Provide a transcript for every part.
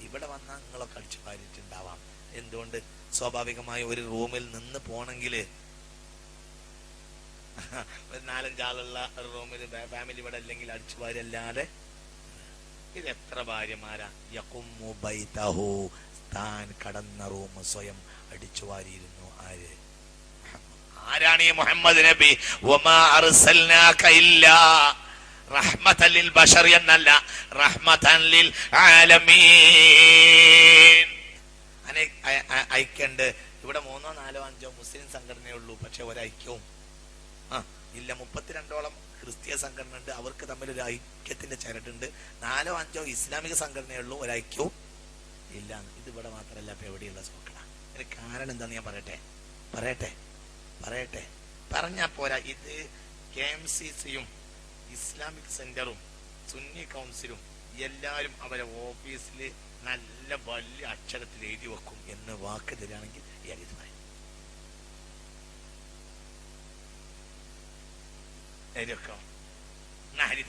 ഇവിടെ വന്നാൽ നിങ്ങളൊക്കെ അടിച്ചു പാരിട്ടുണ്ടാവാം. എന്തുകൊണ്ട്? സ്വാഭാവികമായി ഒരു റൂമിൽ നിന്ന് പോണെങ്കിൽ ഒരു 4-5 ആളുള്ള ഒരു റൂമിൽ ഫാമിലി ഇവിടെ അല്ലെങ്കിൽ അടിച്ചു പാരല്ലാതെ ഇത് എത്ര ഭാര്യമാരാ യഖുമ്മു ബൈതഹു, താൻ കടന്ന റൂം സ്വയം അടിച്ചു വാരിയിരുന്നു. ആരാണ് ഈ മുഹമ്മദ് നബി? വമാ അർസൽനാക ഇല്ലാ റഹ്മതൻ ലിൽ ബശർ എന്നല്ല, റഹ്മതൻ ലിൽ ആലമീൻ. ഐക്യണ്ട്. ഇവിടെ 3, 4, 5 മുസ്ലിം സംഘടനയുള്ളൂ, പക്ഷെ ഒരൈക്യവും ഇല്ല. 32ഓളം ക്രിസ്തീയ സംഘടന ഉണ്ട്, അവർക്ക് തമ്മിൽ ഒരു ഐക്യത്തിന്റെ ചരടുണ്ട്. 4, 5 ഇസ്ലാമിക സംഘടനയുള്ളൂ, ഒരൈക്യവും ഇല്ല. ഇത് ഇവിടെ മാത്രമല്ല, ഇപ്പൊ എവിടെയുള്ള സോക്കട. അതിന് കാരണം എന്താന്ന് ഞാൻ പറയട്ടെ പറഞ്ഞാ പോരാ. ഇത് KMCC-യും ഇസ്ലാമിക് സെന്ററും സുന്നി കൗൺസിലും എല്ലാവരും അവരെ ഓഫീസിൽ നല്ല വലിയ അക്ഷരത്തിൽ എഴുതി വെക്കും എന്ന് വാക്ക് തരികയാണെങ്കിൽ ഈ ഹദീസ് പറയും. എഴുതി വെക്കാം. ഹദീസ്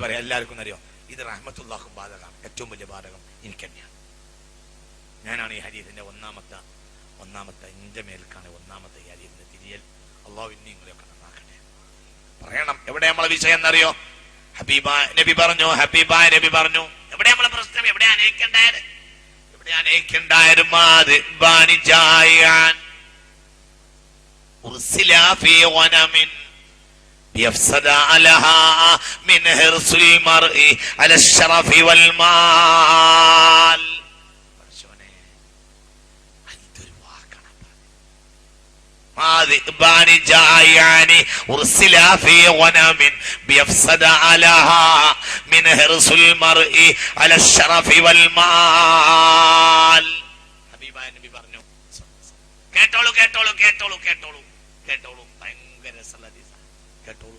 പറയാം. എല്ലാവർക്കും അറിയോ ഇത് റഹ്മത്തുള്ളാഹിക്കും ബാധകമാണ്. ഏറ്റവും വലിയ ബാധകം എനിക്ക് തന്നെയാണ്. ഞാനാണ് ഈ ഹദീസിന്റെ ഒന്നാമത്തെ എന്റെ മേൽക്കാണ് ഒന്നാമത്തെ ഈ ഹദീസിന്റെ തിരിയൽ. അള്ളാഹു നിങ്ങളെയൊക്കെ നന്നാക്കട്ടെ. പറയണം എവിടെ നമ്മളെ വിഷയം എന്നറിയോ? ഹബീബായ നബി പറഞ്ഞു എവിടെ നമ്മളെ പ്രശ്നം? എവിടെ അനേക്കുണ്ടായത് يفسد عليها من حرص المرء على الشرف والمال. ذئبان جائعان أرسلا في غنم بيفسد عليها من حرص المرء على الشرف والمال. ഹബീബായ നബി പറഞ്ഞു, കേട്ടോളൂ ഭയങ്കര രസമുള്ള ഹദീസാണ്. കേട്ടോളൂ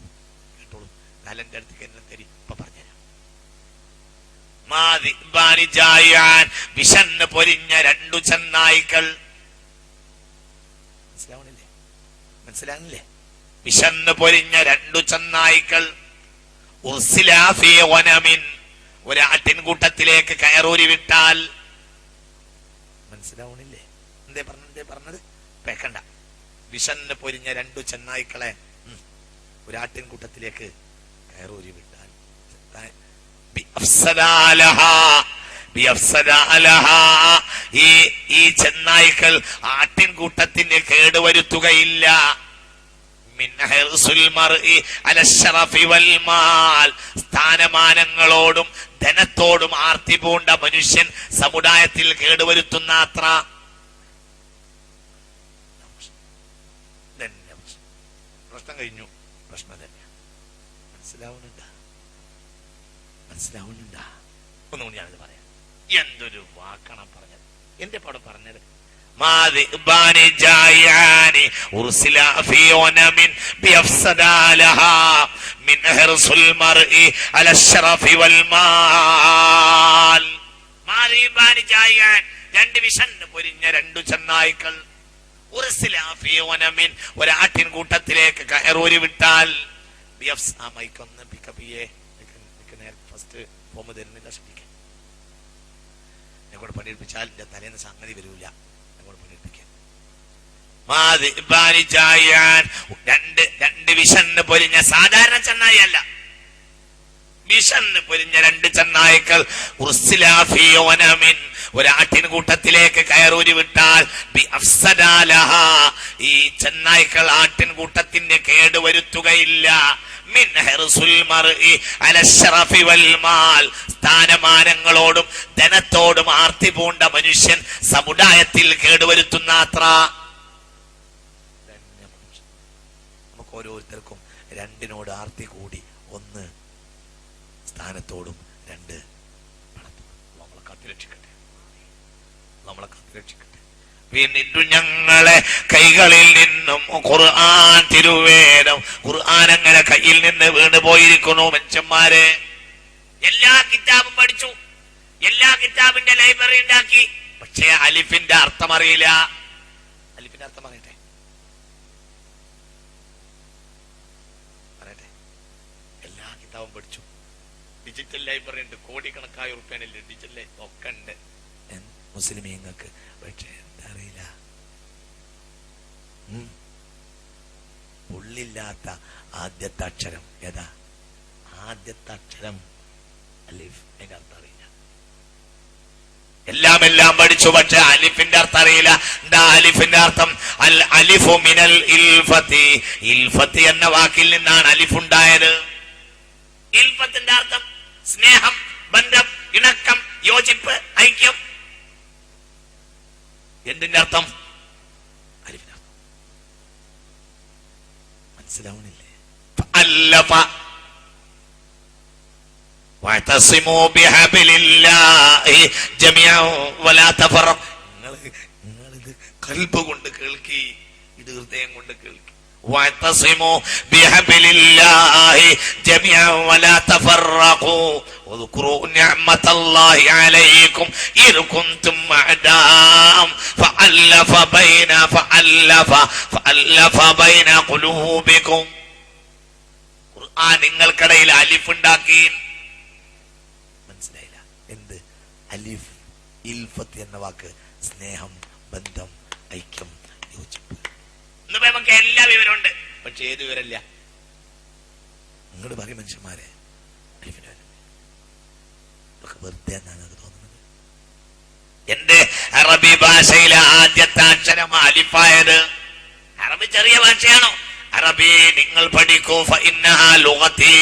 കാലന്റെ അടുത്ത് എന്നെ തരി ഇപ്പൊ പറഞ്ഞുതരാം. വിശന്ന് പൊരിഞ്ഞ 2 ചെന്നായ്ക്കൾ. മനസ്സിലാവുന്നില്ലേ? വിശന്ന് പൊരിഞ്ഞ 2 ചെന്നായ്ക്കൾ ഒരാട്ടിൻകൂട്ടത്തിലേക്ക് കയറൂരി വിട്ടാൽ. മനസ്സിലാവണില്ലേ എന്തേ പറഞ്ഞത്? പേക്കണ്ട. വിശന്ന് പൊരിഞ്ഞ 2 ചെന്നായ്ക്കളെ ഒരാട്ടിൻകൂട്ടത്തിലേക്ക് കയറൂരി വിട്ടാൽ ഈ ചെന്നായ്ക്കൾ ആട്ടിൻകൂട്ടത്തിന് കേടുവരുത്തുകയില്ല. സ്ഥാനമാനങ്ങളോടും ധനത്തോടും ആർത്തി പൂണ്ട മനുഷ്യൻ സമുദായത്തിൽ കേടുവരുത്തുന്ന അത്ര പ്രശ്നം കഴിഞ്ഞു. പ്രശ്നം തന്നെ. മനസ്സിലാവുന്നുണ്ടാ? ഒന്നുകൂടി ഞാനിത് പറയാം. എന്തൊരു വാക്കാണ് പറഞ്ഞത്. എന്റെ പടം പറഞ്ഞത് വിശന്ന് പൊരിഞ്ഞ 2 ചെന്നായ്ക്കൾ ഒരാട്ടിൻകൂട്ടത്തിലേക്ക് കയറൂരി വിട്ടാൽ. ഫസ്റ്റ് ഫോം തരുന്നില്ല, ശ്രദ്ധിക്കാൻ. എന്നെക്കൂടെ പണിയെടുപ്പിച്ചാൽ തലേന്ന് സംഗതി വരൂല. എന്നെക്കൂടെ പണിയെടുപ്പിക്കാൻ. രണ്ട് വിശന്ന് പൊരിഞ്ഞ സാധാരണ ചെന്നായി അല്ല, വിശന്ന് പൊരിഞ്ഞ 2 ചെന്നായ്ക്കൾ ഒരാട്ടിൻകൂട്ടത്തിലേക്ക് കയറൂരി വിട്ടാൽ ഈ ചെന്നായ്ക്കൾ ആട്ടിൻകൂട്ടത്തിന്റെ കേടുവരുത്തുകയില്ല. സ്ഥാനമാനങ്ങളോടും ധനത്തോടും ആർത്തി പൂണ്ട മനുഷ്യൻ സമുദായത്തിൽ കേടുവരുത്തുന്ന അത്ര. നമുക്ക് ഓരോരുത്തർക്കും 2 ആർത്തി കൂടി. 1 സ്ഥാനത്തോടും 2 പണത്തോടും. നമ്മളെ കാത്തിരക്ഷിക്കട്ടെ. പിന്നിട്ടു ഞങ്ങളെ കൈകളിൽ നിന്നും ഖുർആൻ തിരുവേദം ഖുർആൻ അങ്ങനെ കയ്യിൽ നിന്ന് വീണ് പോയിരിക്കുന്നു. മനുഷ്യന്മാരെ എല്ലാ കിതാബും പഠിച്ചു, എല്ലാ കിതാബിന്റെ ലൈബ്രറി ഉണ്ടാക്കി, പക്ഷേ അലിഫിന്റെ അർത്ഥം അറിയില്ല. അലിഫിന്റെ അർത്ഥം പറയട്ടെ. എല്ലാ കിതാബും പഠിച്ചു, ഡിജിറ്റൽ ലൈബ്രറി ഉണ്ട്, കോടിക്കണക്കായ ഉറുപ്പ്യാണ് ഡിജിറ്റൽ ഒക്കെ ഉണ്ട് മുസ്ലിമീങ്ങൾക്ക്. പക്ഷെ എന്താ അറിയില്ല, ഉള്ളില്ലാത്ത ആദ്യത്തെ അക്ഷരം ഏതാ? ആദ്യത്തെ അക്ഷരം അലിഫ്. അതിന്റെ അർത്ഥം അറിയില്ല. എല്ലാം പഠിച്ചു, പക്ഷെ അലിഫിന്റെ അർത്ഥം അറിയില്ല. എന്താ അലിഫിന്റെ അർത്ഥം? അൽ അലിഫു മിനൽ ഇൽഫത്തി. ഇൽഫത്തി എന്ന വാക്കിൽ നിന്നാണ് അലിഫ് ഉണ്ടായത്. ഇൽഫത്തിന്റെ അർത്ഥം സ്നേഹം, ബന്ധം, ഇണക്കം, യോജിപ്പ്, ഐക്യം. എന്തിന്റെ അർത്ഥം? അലിഫിന്റെ അർത്ഥം മനസ്സിലാവണില്ലേ? അല്ലഫ വഅതസിമു ബിഹബിലില്ലാഹി ജമിഅൻ വലാ തഫറഖ്. നിങ്ങൾ ഇത് ഖൽബ് കൊണ്ട് കേൾക്കി, ഇത് ഹൃദയം കൊണ്ട് കേൾക്കി. വഅതസിമു ബിഹബിലില്ലാഹി ജമിഅൻ വലാ തഫറഖു വദ്കുറൂ നിഅമതല്ലാഹി അലൈക്കും ഇദ് കുൻതും അഅദാഅൻ ഫഅല്ലഫ ബൈന ഖുലൂബിക്കും. ഖുർആൻ നിങ്ങൾക്കിടയിൽ അലിഫ് ഉണ്ടാക്കി. മനസ്സിലായില്ല? എന്ത് അലിഫ്? ഇൽഫത്ത് എന്ന വാക്ക് സ്നേഹം, ബന്ധം, ഐക്യം, യോജിപ്പ്. ഇന്നിപ്പോ നമുക്ക് എല്ലാ വിവരമുണ്ട്, പക്ഷെ ഏത് വിവരമില്ല? നിങ്ങൾ പറയും മനുഷ്യന്മാരെ, വെറുതെ എന്നാണ് തോന്നുന്നത്. എന്റെ അറബി ഭാഷയിലെ ആദ്യത്തെ അക്ഷരം അലിഫായത്. അറബി ചെറിയ ഭാഷയാണോ? അറബി നിങ്ങൾ പഠിക്കൂ. ഫഇന്നഹാ ലുഗതി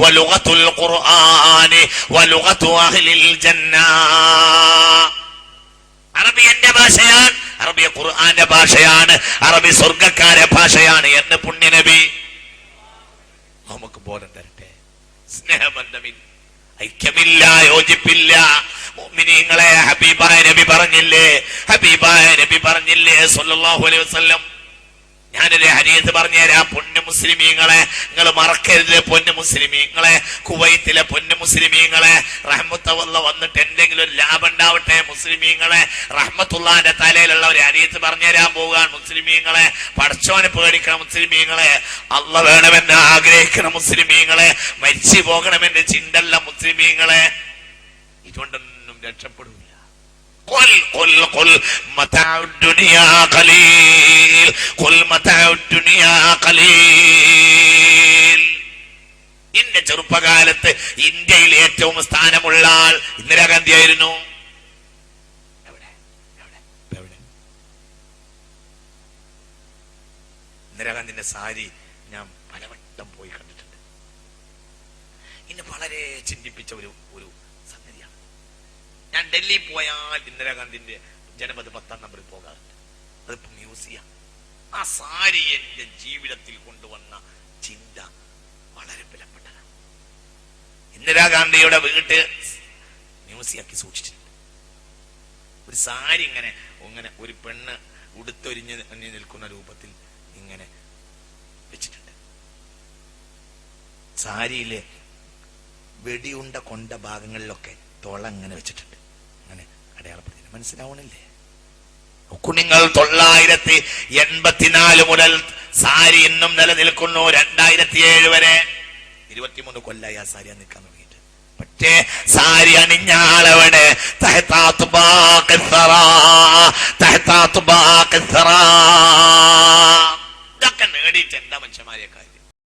വലുഗതുൽ ഖുർആനി വലുഗതു അഹ്ലിൽ ജന്ന. അറബി എന്റെ ഭാഷയാണ്, അറബി ഖുർആന്റെ ഭാഷയാണ്, അറബി സ്വർഗ്ഗക്കാരുടെ ഭാഷയാണ് എന്ന് പുണ്യനബി നമുക്ക് ബോധം തരട്ടെ. സ്നേഹബന്ധമില്ല, ഐക്യമില്ല, യോജിപ്പില്ല. മുഅ്മിനീങ്ങളെ ഹബീബായ നബി പറഞ്ഞില്ലേ സല്ലല്ലാഹു അലൈഹി വസല്ലം. ഞാനൊരു ഹദീസ് പറഞ്ഞുതരാം. പൊന്നു മുസ്ലിമീങ്ങളെ, നിങ്ങൾ മറക്കരുത്. പൊന്നു മുസ്ലിമീങ്ങളെ, കുവൈത്തിലെ പൊന്നു മുസ്ലിമീങ്ങളെ, റഹ്മത്തുള്ള വന്നിട്ട് എന്തെങ്കിലും ഒരു ലാഭം ഉണ്ടാവട്ടെ. മുസ്ലിമീങ്ങളെ, റഹ്മത്തുള്ളാന്റെ തലയിലുള്ള ഒരു ഹദീസ് പറഞ്ഞുതരാൻ പോകാൻ. മുസ്ലിമീങ്ങളെ, പടച്ചോനെ പേടിക്കണം. മുസ്ലിമീങ്ങളെ, അള്ള വേണമെന്ന് ആഗ്രഹിക്കണം. മുസ്ലിമീങ്ങളെ, മരിച്ചു പോകണമെന്ന് ചിന്തല്ല. മുസ്ലിമീങ്ങളെ, ഇതുകൊണ്ടൊന്നും രക്ഷപ്പെടില്ല. قل متاع الدنيا قليل قل متاع الدنيا قليل. ഇന്റെ ചെറുപ്പകാലത്ത് ഇന്ത്യയിൽ ഏറ്റവും സ്ഥാനമുള്ള ആൾ ഇന്ദിരാഗാന്ധി ആയിരുന്നു. ഇന്ദിരാഗാന്ധിന്റെ സാരി ഞാൻ പലവട്ടം പോയി കണ്ടിട്ടുണ്ട്. ഇന്ന് വളരെ ചിന്തിപ്പിച്ച ഒരു സംഗതിയാണ്. ഞാൻ ഡൽഹി പോയാൽ ഇന്ദിരാഗാന്ധിന്റെ ജനപദ് 10ാം നമ്പറിൽ പോകാറുണ്ട്. അതിപ്പോ മ്യൂസിയം. ആ സാരി എന്റെ ജീവിതത്തിൽ കൊണ്ടുവന്ന ചിന്ത വളരെ വിലപ്പെട്ടതാണ്. ഇന്ദിരാഗാന്ധിയുടെ വീട്ട് മ്യൂസിയാക്കി സൂക്ഷിച്ചിട്ടുണ്ട്. ഒരു സാരി ഇങ്ങനെ ഒരു പെണ്ണ് ഉടുത്തൊരിഞ്ഞ് നിൽക്കുന്ന രൂപത്തിൽ ഇങ്ങനെ വെച്ചിട്ടുണ്ട്. സാരിയിലെ വെടിയുണ്ട കൊണ്ട ഭാഗങ്ങളിലൊക്കെ തോള അങ്ങനെ വെച്ചിട്ടുണ്ട്. അങ്ങനെ അടയാളപ്പെടുത്തി. മനസ്സിലാവണില്ലേ? നിങ്ങൾ 984 മുതൽ സാരി ഇന്നും നിലനിൽക്കുന്നു. 2007 വരെ 23 കൊല്ലായി ആ സാരി നിൽക്കാൻ തുടങ്ങിയിട്ട്. പക്ഷേ സാരി അണിഞ്ഞാളവിടെ ഇതൊക്കെ നേടിയിട്ട് എന്താ മനുഷ്യന്മാരെയൊക്കെ